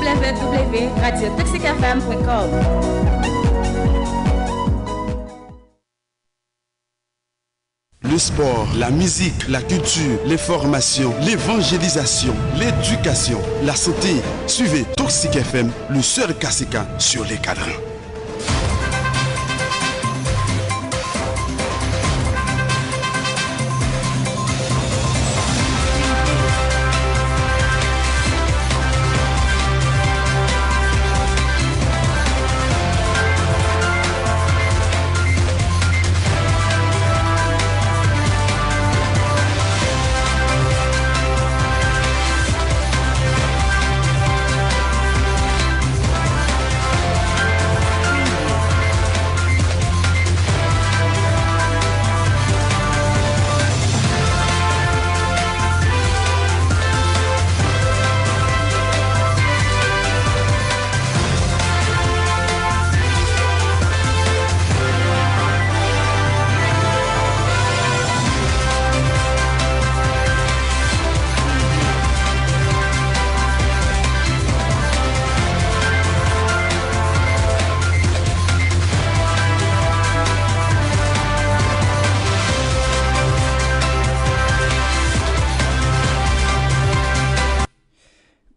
www.radiotoxicfm.com. Le sport, la musique, la culture, les formations, l'évangélisation, l'éducation, la santé. Suivez Toxic FM, le seul Kasika sur les cadrans.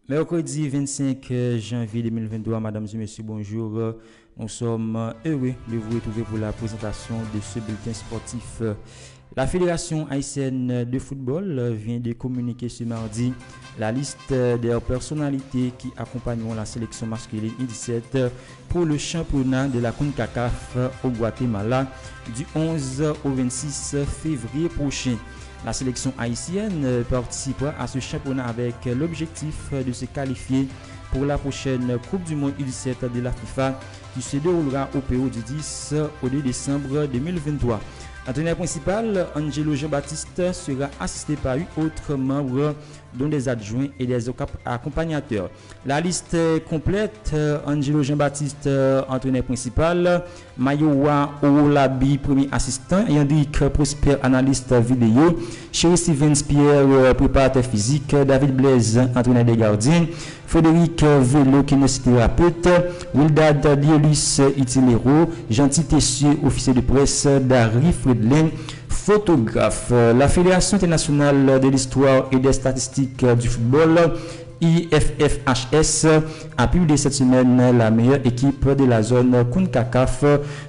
Mercredi 25 janvier 2022, mesdames et messieurs, bonjour. Nous sommes heureux de vous retrouver pour la présentation de ce bulletin sportif. La Fédération haïtienne de football vient de communiquer ce mardi la liste des personnalités qui accompagneront la sélection masculine U17 pour le championnat de la CONCACAF au Guatemala du 11 au 26 février prochain. La sélection haïtienne participera à ce championnat avec l'objectif de se qualifier pour la prochaine Coupe du Monde U17 de la FIFA qui se déroulera au Pérou du 10 au 2 décembre 2023. L'entraîneur principal, Angelo Jean-Baptiste, sera assisté par 8 autres membres, dont des adjoints et des accompagnateurs. La liste complète: Angelo Jean-Baptiste, entraîneur principal; Mayowa Olabi, premier assistant; Yandic Prosper, analyste vidéo; Chéri Stevens Pierre, préparateur physique; David Blaise, entraîneur des gardiens; Frédéric Vélo, kinésithérapeute; Wildad Diolus, itinéraux; Gentil Tessier, officier de presse; Dari Fredlin, photographe. La Fédération internationale de l'histoire et des statistiques du football, IFFHS, a publié cette semaine la meilleure équipe de la zone CONCACAF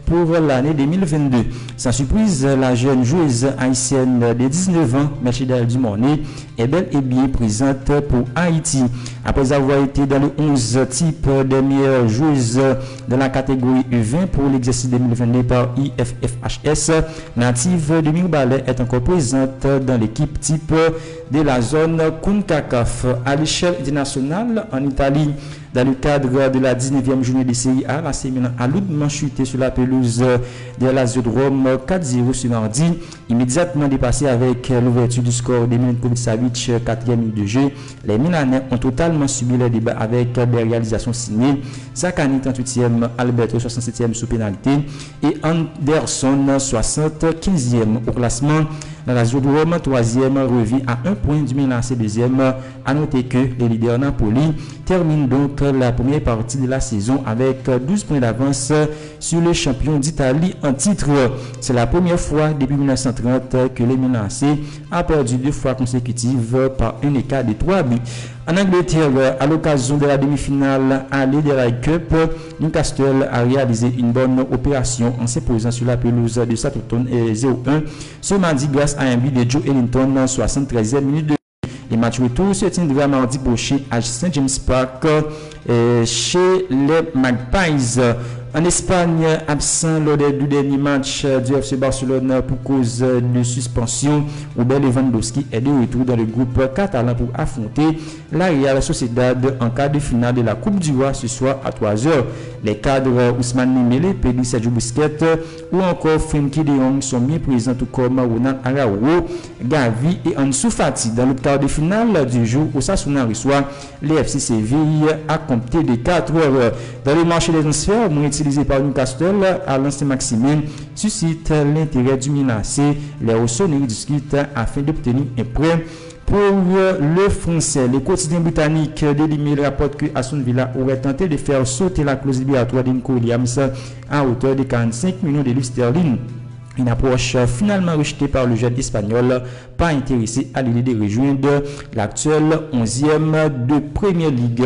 pour l'année 2022. Sans surprise, la jeune joueuse haïtienne de 19 ans, Mercedes Dumornay, est bel et bien présente pour Haïti. Après avoir été dans le 11 type des meilleures joueuses de la catégorie U20 pour l'exercice 2022 par IFFHS, native de Mirbalais est encore présente dans l'équipe type de la zone CONCACAF. À l'échelle internationale, en Italie, dans le cadre de la 19e journée de Série A, la Sémina a lourdement chuté sur la pelouse de Lazio de Rome 4-0 ce mardi, immédiatement dépassé avec l'ouverture du score de Milinkovic Savic, 4e minute de jeu. Les Milanais ont totalement subi le débat avec des réalisations signées Zakani 38e, Alberto 67e sous pénalité et Anderson 75e au classement. La Lazio de Rome 3e revient à 1 point du Milan AC 2e. À noter que les leaders Napoli terminent donc la première partie de la saison avec 12 points d'avance sur les champions d'Italie en titre. C'est la première fois depuis 1930 que les Milan AC a perdu 2 fois consécutives par un écart de 3 buts. En Angleterre, à l'occasion de la demi-finale aller de la Cup, Newcastle a réalisé une bonne opération en s'imposant sur la pelouse de Southampton 0-1 ce mardi grâce à un but de Joe Ellington 73e minute de les matchs retour se tiendra mardi prochain à St. James Park chez les Magpies. En Espagne, absent lors des 2 derniers matchs du FC Barcelone pour cause de suspension, Robert Lewandowski est de retour dans le groupe catalan pour affronter la Real Sociedad en quart de finale de la Coupe du Roi ce soir à 3h. Les cadres Ousmane Dembélé, Pedri, Sergio Busquets ou encore Frenkie de Jong sont bien présents, tout comme Ronald Araujo, Gavi et Ansu Fati. Dans le quart de finale du jour, Osasuna reçoit les FC Séville à compter de 4 heures. Dans le marché des transferts, utilisé par Newcastle à l'ancien Maximin suscite l'intérêt du Milan AC. Les Rossoneri discutent afin d'obtenir un prêt Pour le français, le quotidien britannique Daily Mail rapporte que Aston Villa aurait tenté de faire sauter la clause libératoire d'Nico Williams à hauteur de 45 millions de livres sterling. Une approche finalement rejetée par le jeune espagnol, pas intéressé à l'idée de rejoindre l'actuel 11e de Premier League.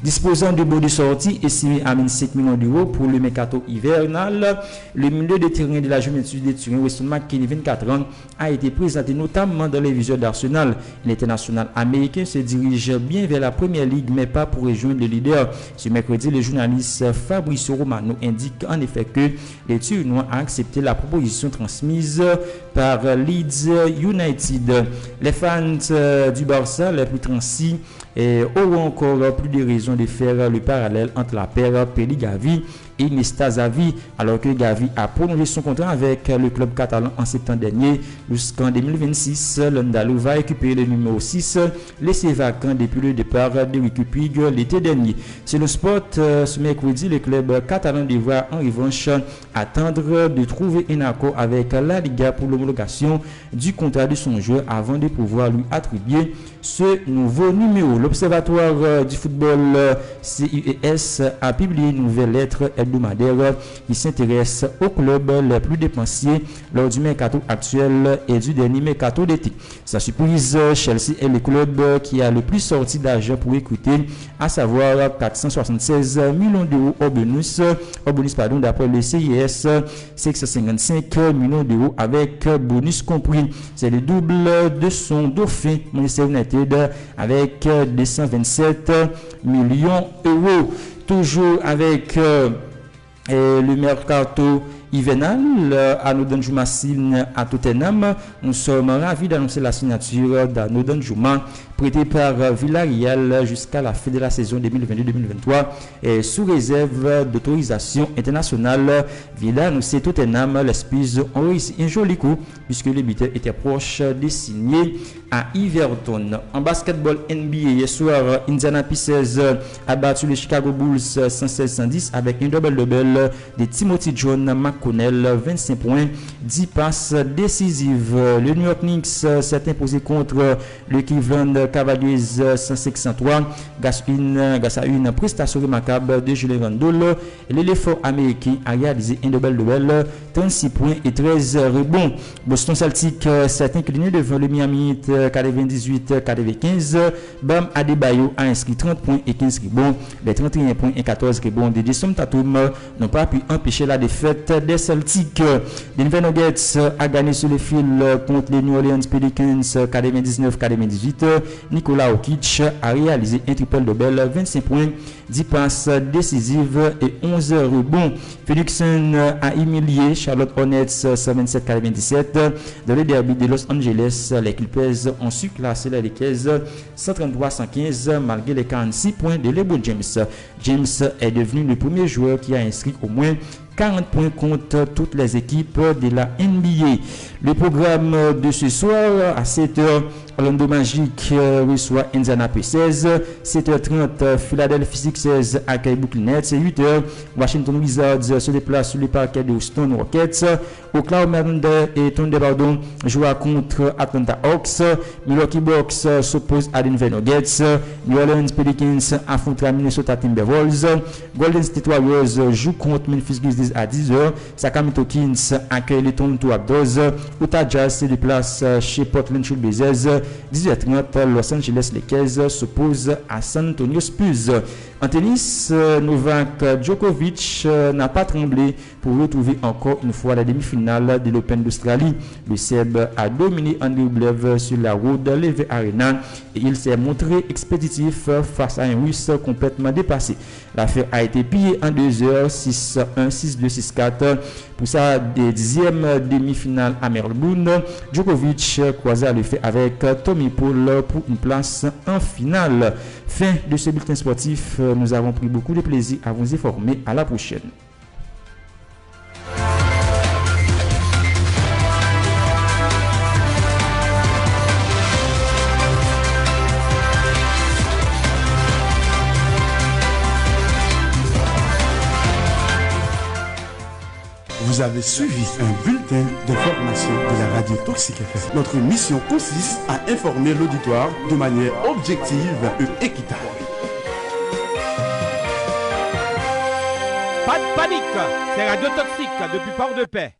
Disposant de bons de sortie estimé à 5 millions d'euros pour le mercato hivernal, le milieu de terrain de la Juventus de Turin, Weston McKennie, 24 ans, a été présenté notamment dans les visuels d'Arsenal. L'international américain se dirige bien vers la Premier League, mais pas pour rejoindre le leader. Ce mercredi, le journaliste Fabrizio Romano indique en effet que les Turinois ont accepté la proposition transmise par Leeds United. Les fans du Barça, les plus transis, auront encore plus de raisons de faire le parallèle entre la paire Pelli-Gavi et Nesta Xavi, alors que Gavi a prolongé son contrat avec le club catalan en septembre dernier. Jusqu'en 2026, l'Andalou va récupérer le numéro 6, laissé vacant depuis le départ de Riqui Puig l'été dernier. C'est le sport. Ce mercredi, le club catalan devra en revanche attendre de trouver un accord avec la Liga pour l'homologation du contrat de son joueur avant de pouvoir lui attribuer ce nouveau numéro. L'Observatoire du football CIES a publié une nouvelle lettre hebdomadaire qui s'intéresse aux clubs les plus dépensiers lors du mercato actuel et du dernier mercato d'été. Sa surprise, Chelsea est le club qui a le plus sorti d'argent pour recruter, à savoir 476 millions d'euros au bonus d'après le CIS, 655 millions d'euros avec bonus compris. C'est le double de son dauphin Manchester United avec 227 millions d'euros. Toujours avec le mercato hivernal, Arnaud Danjuma-Signe à Tottenham. Nous sommes ravis d'annoncer la signature d'Arnaud Danjuma, prêté par Villarreal jusqu'à la fin de la saison 2022-2023 et sous réserve d'autorisation internationale. Villa annoncé Tottenham, les Spurs ont réussi un joli coup puisque le buteur était proche de signer à Everton. En basketball NBA, hier soir, Indiana Pacers a battu les Chicago Bulls 116-110 avec un double-double de Timothy John McConnell, 25 points, 10 passes décisives. Le New York Knicks s'est imposé contre le Cleveland Cavaliers 105-103 grâce à une prestation remarquable de Julius Randle. L'éléphant américain a réalisé un double-double, 36 points et 13 rebonds. Boston Celtics s'est incliné devant le Miami Heat 98-95. Bam Adebayo a inscrit 30 points et 15 rebonds. Les 31 points et 14 rebonds de Jason Tatum n'ont pas pu empêcher la défaite des Celtics. Denver Nuggets a gagné sur le fil contre les New Orleans Pelicans 99-98. Nikola Jokic a réalisé un triple-double, 25 points, 10 passes décisives et 11 rebonds. Phoenix Suns a humilié Charlotte Hornets 127-97. Dans le derby de Los Angeles, les Clippers ont surclassé les Lakers 133-115 malgré les 46 points de LeBron James. James est devenu le premier joueur qui a inscrit au moins 40 points contre toutes les équipes de la NBA. Le programme de ce soir à 7h, Orlando Magic reçoit Indiana Pacers. 7h30, Philadelphia Sixers accueille Brooklyn Nets. 8h, Washington Wizards se déplace sur le parquet de Houston Rockets. Oklahoma Thunder jouent contre Atlanta Hawks. Milwaukee Bucks s'oppose à Denver Nuggets. New Orleans Pelicans affrontera Minnesota Timberwolves. Golden State Warriors joue contre Memphis Grizzlies à 10h. Sacramento Kings accueille les Toronto Raptors. Utah Jazz se déplace chez Portland Trail Blazers. 18h30, Los Angeles Lakers s'oppose à San Antonio Spurs. En tennis, Novak Djokovic n'a pas tremblé pour retrouver encore une fois la demi-finale de l'Open d'Australie. Le Serbe a dominé Andrei Rublev sur la route de l'EV Arena et il s'est montré expéditif face à un Russe complètement dépassé. L'affaire a été pliée en 2 heures, 6-1, 6-2, 6-4 pour sa 10e demi-finale à Melbourne. Djokovic croisa le fait avec Tommy Paul pour une place en finale. Fin de ce bulletin sportif. Nous avons pris beaucoup de plaisir à vous informer. À la prochaine. Vous Vous avez suivi un bulletin d'information de la radio Toxique FM. Notre mission consiste à informer l'auditoire de manière objective et équitable. Pas de panique, c'est Radio Toxique depuis Port-de-Paix.